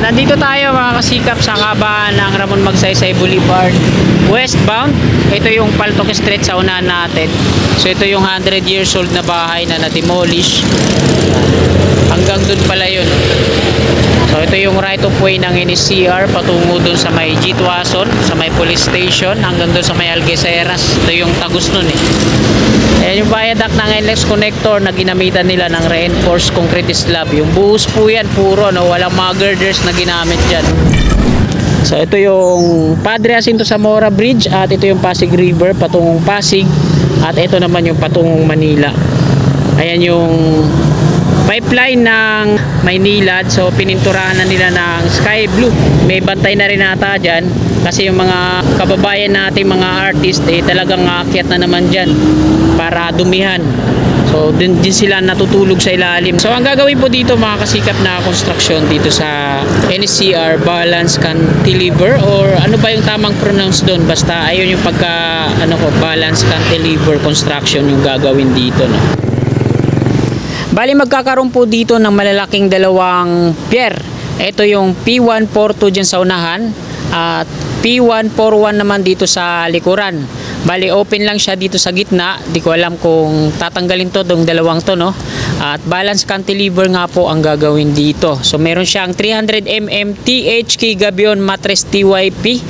Nandito tayo mga kasikap sa kabahan ng Ramon Magsaysay Boulevard westbound. Ito yung Paltok Street sa unahan natin. So ito yung 100 years old na bahay na na-demolish. Hanggang dun pala yun. So ito yung right of way ng NSCR patungo dun sa may G. Tuason, sa may police station, hanggang dun sa may Algeciras. Ito yung tagus nun eh. Ayan yung viaduct ng NLEX connector na ginamitan nila ng reinforced concrete slab. Yung buhos po yan, puro, no? Walang mga girders na ginamit dyan. So ito yung Padre Jacinto Zamora Bridge at ito yung Pasig River patungong Pasig at ito naman yung patungong Manila. Ayan yung pipeline ng Maynilad. So pininturahan na nila ng sky blue. May bantay na rin ata dyan kasi yung mga kababayan nating mga artist talagang aakyat na naman dyan para dumihan. So din sila natutulog sa ilalim. So ang gagawin po dito mga kasikap na construction dito sa NSCR Balance Cantilever, or ano ba yung tamang pronounce doon, basta ayun yung pagka Balance Cantilever construction yung gagawin dito, no. Bali magkakaroon po dito ng malalaking dalawang pier. Ito yung P142 dyan sa unahan at P141 naman dito sa likuran. Bali open lang siya dito sa gitna. Di ko alam kung tatanggalin to dong dalawang to, no. At balance cantilever nga po ang gagawin dito. So meron siyang 300mm THK Gabion mattress TYP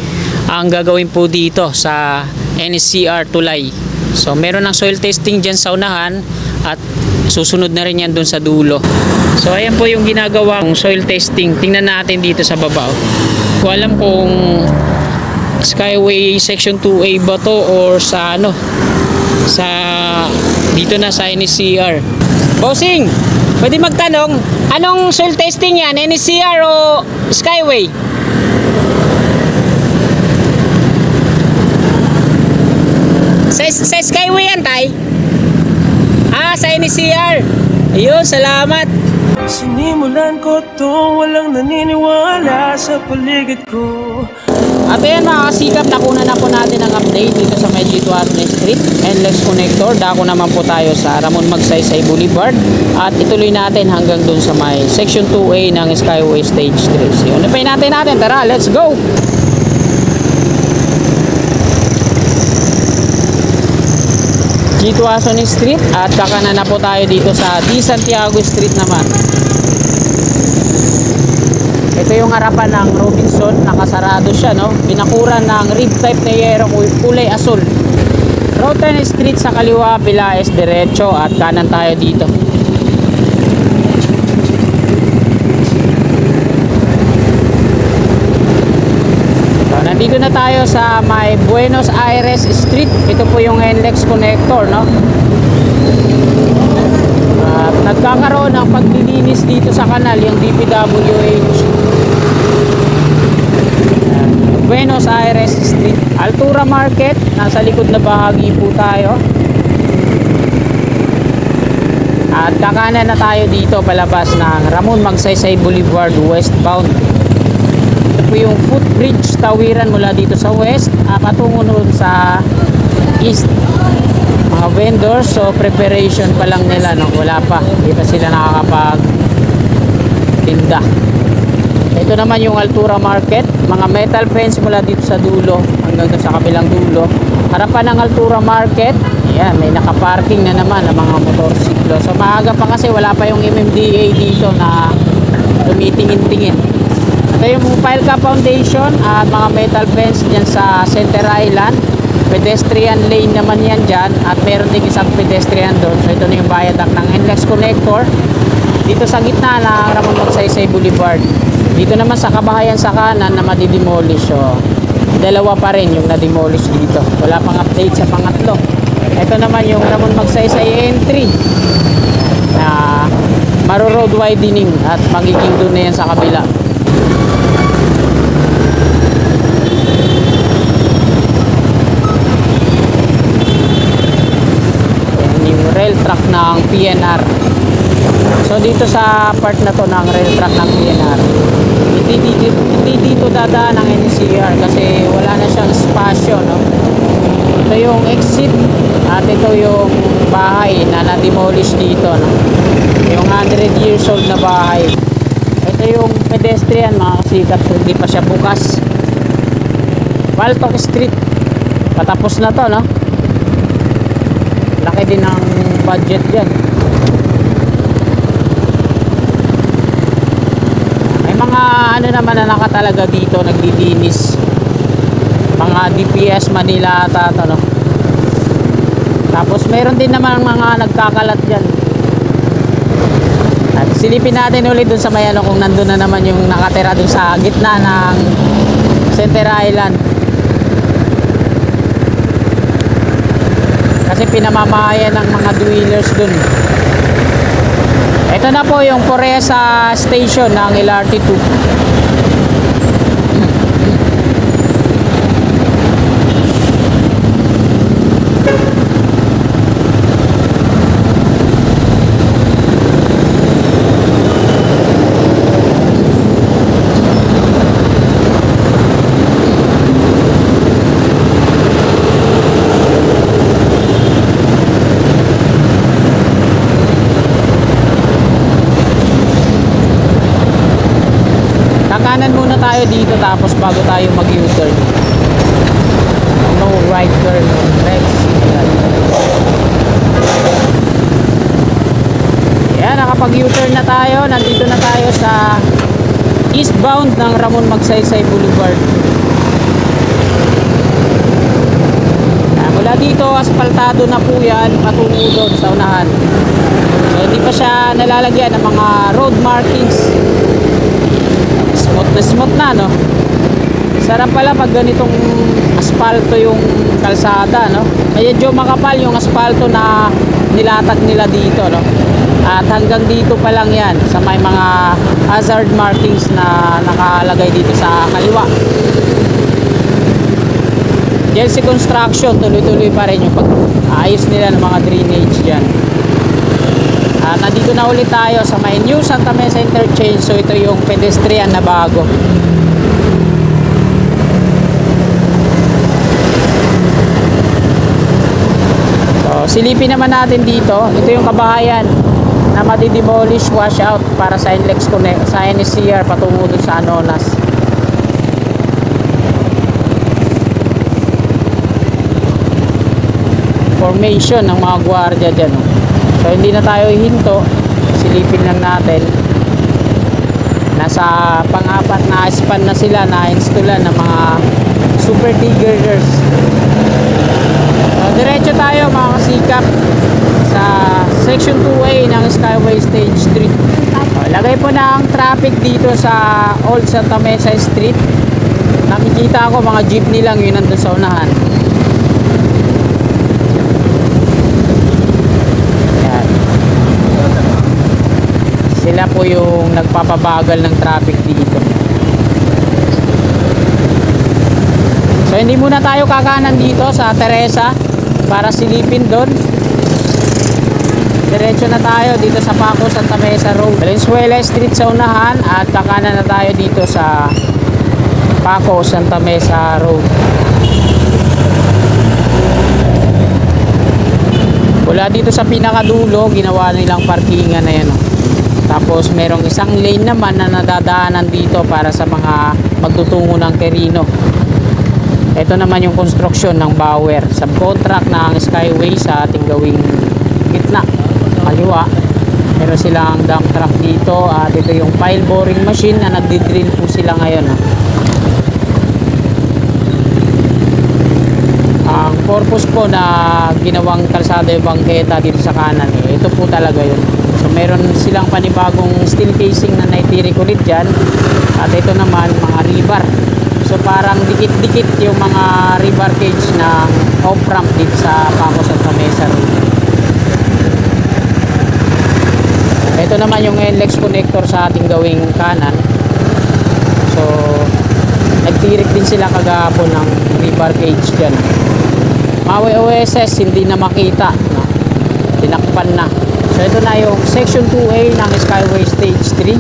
ang gagawin po dito sa NSCR Tulay. So meron ng soil testing dyan sa unahan at susunod na rin yan dun sa dulo. So ayan po yung ginagawang soil testing. Tingnan natin dito sa baba. Ko alam kung Skyway Section 2A ba to or sa sa dito na sa NSCR. Bossing, pwede magtanong, anong soil testing yan? NSCR o Skyway? Sa Skyway yan, tay? Sa NSCR. Ayun, salamat. Sinimulan ko to, walang naniniwala sa paligid ko. At ayan mga kasikap, nakunan na po natin ang update dito sa may G. Tuason Street NLEX connector. Dako naman po tayo sa Ramon Magsaysay Boulevard at ituloy natin hanggang dun sa may Section 2A ng Skyway Stage 3. So yun, napay natin. Tara, let's go! G. Tuason Street at kakanan na po tayo dito sa D. Santiago Street naman. Ito yung harapan ng Robinson, nakasarado siya, no? Binakuran ng rib type na yero kulay asul. Rotten Street sa kaliwa, Pilaes diretso at kanan tayo dito. Nandito na tayo sa may Buenos Aires Street. Ito po yung NLEX connector, no? At nagkakaroon ng paglilinis dito sa kanal yung DPWH. Buenos Aires Street. Altura Market, nasa likod na bahagi po tayo. At kakanan na tayo dito palabas ng Ramon Magsaysay Boulevard westbound. Ito po yung footbridge tawiran mula dito sa west patungo nun sa east. Mga vendors, so preparation pa lang nila, no? Wala pa, hindi pa sila nakakapag tinda. Ito naman yung Altura Market, mga metal fence mula dito sa dulo hanggang sa kabilang dulo. Harapan ng Altura Market, ayan, may nakaparking na naman ng mga motorsiklo. So maaga pa kasi wala pa yung MMDA dito na tumitingin-tingin. Ito yung Pilca Foundation at mga metal fence dyan sa Center Island. Pedestrian lane naman yan dyan at meron din isang pedestrian doon. So ito na yung viaduct ng NLEX connector dito sa gitna ng Ramon Magsaysay Boulevard. Dito naman sa kabahayan sa kanan na madidemolish. So dalawa pa rin yung na-demolish dito. Wala pang update sa pangatlo. Ito naman yung Ramon Magsaysay entry na maro-road widening at magiging doon na yan sa kabila. Rail track ng PNR. So dito sa part na to ng rail track ng PNR, hindi dito dadaan ng NCR kasi wala na siyang spasyo, no? Ito yung exit at ito yung bahay na na-demolish dito, no? Yung 100 years old na bahay. Ito Ito yung pedestrian mga kasikap, so hindi pa siya bukas. Paltok Street, patapos na to, no? Laki din ang budget dyan. May mga ano naman na nakatalaga dito, nagdidinis, mga DPS Manila ata to, no? Tapos meron din naman mga nagkakalat dyan. At silipin natin ulit dun sa may ano, kung nandun na naman yung nakatira dun sa gitna ng Center Island. Kasi pinamamahayan ng mga dwellers dun. Ito na po yung Poresa Station ng LRT2. Kanan muna tayo dito tapos bago tayo mag-U-turn. No right turn, next. Yan, nakapag-U-turn na tayo. Nandito na tayo sa eastbound ng Ramon Magsaysay Boulevard. Mula dito, aspaltado na po yan, patungo doon sa unahan. So, hindi pa siya nalalagyan ng mga road markings. Smooth na, no? Sarap pala pag ganitong asfalto yung kalsada, no? Medyo makapal yung asfalto na nilatag nila dito, no? At hanggang dito pa lang yan sa may mga hazard markings na nakalagay dito sa kaliwa. Chelsea Construction, tuloy-tuloy pa rin yung pag-ayos nila ng mga drainage dyan. At nandito na ulit tayo sa may New Santa Mesa Interchange. So ito yung pedestrian na bago. So silipin naman natin dito. Ito yung kabahayan na matidemolish washout para sa NLEX Connect, sa NSCR patungo dun sa Anonas. Formation ng mga gwardiya dyan, no? So hindi na tayo hihinto, silipin lang natin. Nasa pang-apat na span na sila na installan ng mga super diggers. So diretso tayo mga kasikap sa section 2A ng Skyway Stage 3. So, lagay po ng traffic dito sa Old Santa Mesa Street. Nakikita ko mga jeepney lang yun nandun sa unahan. Sila po yung nagpapabagal ng traffic dito. So hindi muna tayo kakanan dito sa Teresa para silipin doon. Diretso na tayo dito sa Paco Santa Mesa Road, Valenzuela Street sa unahan, at kakanan na tayo dito sa Paco Santa Mesa Road. Wala dito sa pinakadulo, ginawa nilang parkingan na yan, oh. Tapos merong isang lane naman na nadadaanan dito para sa mga magtutungo ng Quirino. Ito naman yung construction ng Bauer, subcontract ng Skyway sa ating gawing gitna, kaliwa. Meron silang dump truck dito at ito yung pile boring machine na nagdi-drill po sila ngayon, oh. Ang purpose po na ginawang kalsada yung bangketa dito sa kanan, ito po talaga yun. So meron silang panibagong steel casing na naitiri ko rin dyan. At ito naman mga rebar. So parang dikit-dikit yung mga rebar cage na off-ramp dito sa Paco Santa Mesa Road. Ito naman yung NLEX connector sa ating gawing kanan. So nagtirik din sila kagapon ng rebar cage dyan. Maui OSS hindi na makita, no? Tinakpan na. So ito na yung section 2A ng Skyway Stage 3.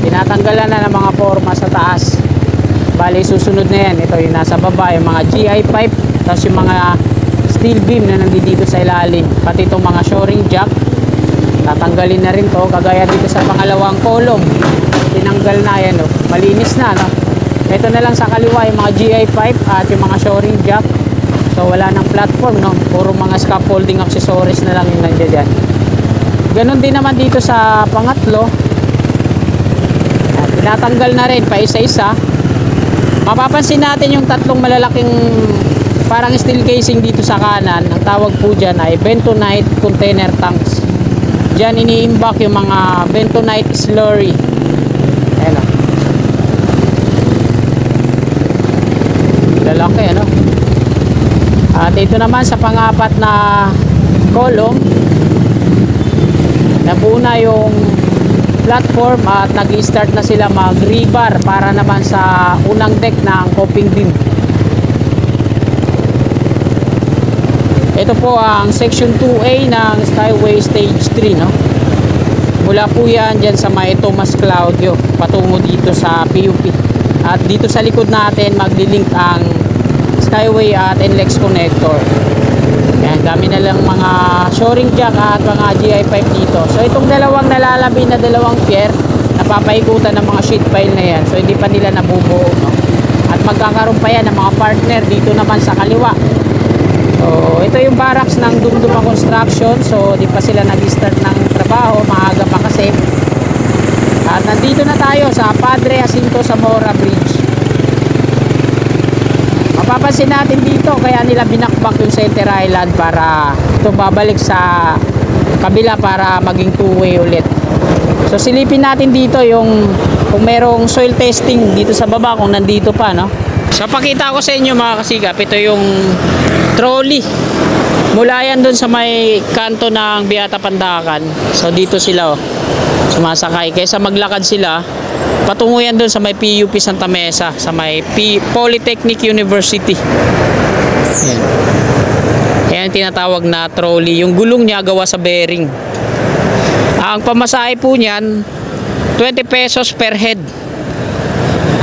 Tinatanggalan na ng mga forma sa taas. Bali susunod na yan, ito yung nasa baba, yung mga GI pipe, tapos yung mga steel beam na nandito sa ilalim, pati itong mga shoring jack tatanggalin na rin to, kagaya dito sa pangalawang kolong, tinanggal na yan, oh. Malinis na, no? Ito na lang sa kaliwa yung mga GI pipe at yung mga shoring jack. So wala nang platform, no? Puro mga scaffolding accessories na lang yung nandiyan dyan. Ganon din naman dito sa pangatlo. Tinatanggal na rin pa isa-isa. Mapapansin natin yung tatlong malalaking parang steel casing dito sa kanan. Ang tawag po dyan ay bentonite container tanks. Dyan iniimbak yung mga bentonite slurry. Ayan o. Lalaki, ano? At ito naman sa pangapat na kolong, nabuo na yung platform at nag-start na sila mag-rebar para naman sa unang deck ng coping beam. Ito po ang section 2A ng Skyway Stage 3, no? Mula po yan dyan sa may Tomas Claudio patungo dito sa PUP. At dito sa likod natin maglilink ang Skyway at NLEX connector. Yan, dami na lang mga shoring jack at mga GI pipe dito. So itong dalawang nalalabi na dalawang pier, napapaikutan ng mga sheet pile na yan. So hindi pa nila nabubuo, no? At magkakaroon pa yan ng mga partner dito naman sa kaliwa. So ito yung barracks ng Dumduma Construction. So di pa sila nag-start ng trabaho, maaga pa kasi. At nandito na tayo sa Padre Jacinto Zamora Bridge. Mapapansin natin dito kaya nila binakbak yung center island para ito babalik sa kabila para maging two-way ulit. So silipin natin dito yung kung merong soil testing dito sa baba kung nandito pa, no? So pakita ko sa inyo mga kasigap, ito yung trolley. Mula yan dun sa may kanto ng Beata Pandakan. So dito sila, oh, sumasakay. Kaysa maglakad sila, patungo yan dun sa may PUP Santa Mesa, sa may Polytechnic University. Ayan. Ayan tinatawag na trolley. Yung gulong niya gawa sa bearing. Ang pamasahe po niyan 20 pesos per head.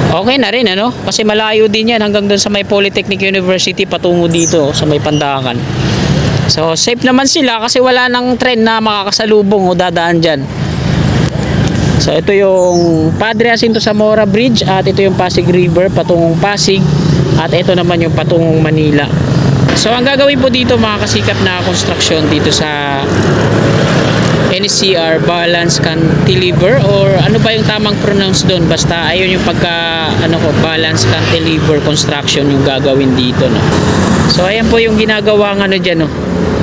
Okay na rin, ano? Kasi malayo din yan hanggang dun sa may Polytechnic University patungo dito sa may Pandakan. So safe naman sila kasi wala nang tren na makakasalubong o dadaan dyan. So ito yung Padre Jacinto Zamora Bridge at ito yung Pasig River patungong Pasig at ito naman yung patungong Manila. So ang gagawin po dito mga kasikap na construction dito sa NSCR Balance Cantilever or ano ba yung tamang pronounce doon, basta ayun yung pagka ano ko, Balance Cantilever construction yung gagawin dito, no. So ayan po yung ginagawang ano dyan, no,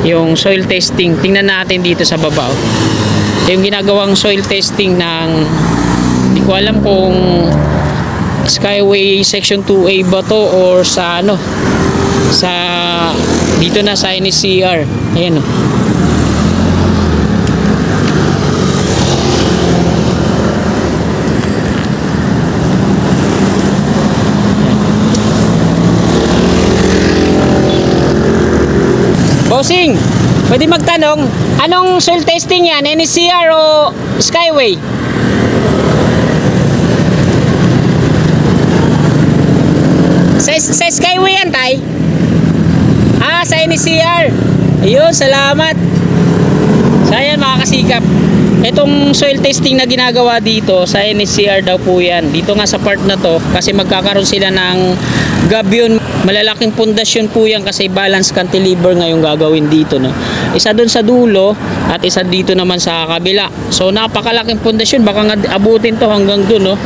yung soil testing. Tingnan natin dito sa baba, oh. Yung ginagawang soil testing ng, hindi ko alam kung Skyway section 2A ba to or sa ano, sa dito na sa NSCR. Ayan, oh. Bossing, pwede magtanong, anong soil testing yan? NSCR o Skyway? Sa Skyway yan, tay? Ah, sa NSCR. Ayun, salamat. So ayan mga kasikap, itong soil testing na ginagawa dito sa NSCR daw po yan. Dito nga sa part na to kasi magkakaroon sila ng gabion. Malalaking pundasyon po yan kasi balance cantilever nga yung gagawin dito, no? Isa dun sa dulo at isa dito naman sa kabila. So napakalaking pundasyon, baka nga abutin to hanggang dun, no?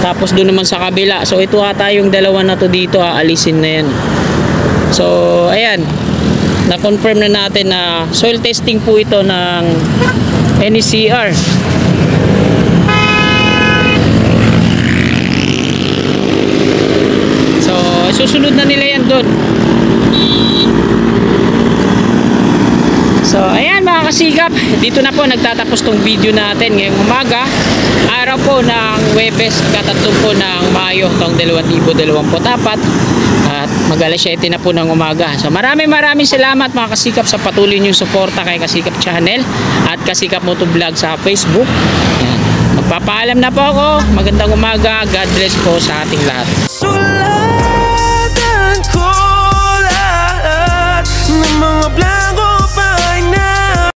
Tapos dun naman sa kabila. So ito ata yung dalawa na to dito, aalisin na yan. So ayan, na-confirm na natin na soil testing po ito ng NSCR. Susunod na nila yan doon. So ayan mga kasigap, dito na po nagtatapos tong video natin ngayong umaga, araw po ng Huwebes, ika-3 po ng Mayo taong 2024 at mag-alas 7 na po ng umaga. So maraming salamat mga kasikap sa patuloy niyong suporta kay Kasikap Channel at Kasikap Motovlog sa Facebook. Ayan. Magpapaalam na po ako. Magandang umaga. God bless po sa ating lahat. Sulatan ko lahat ng mga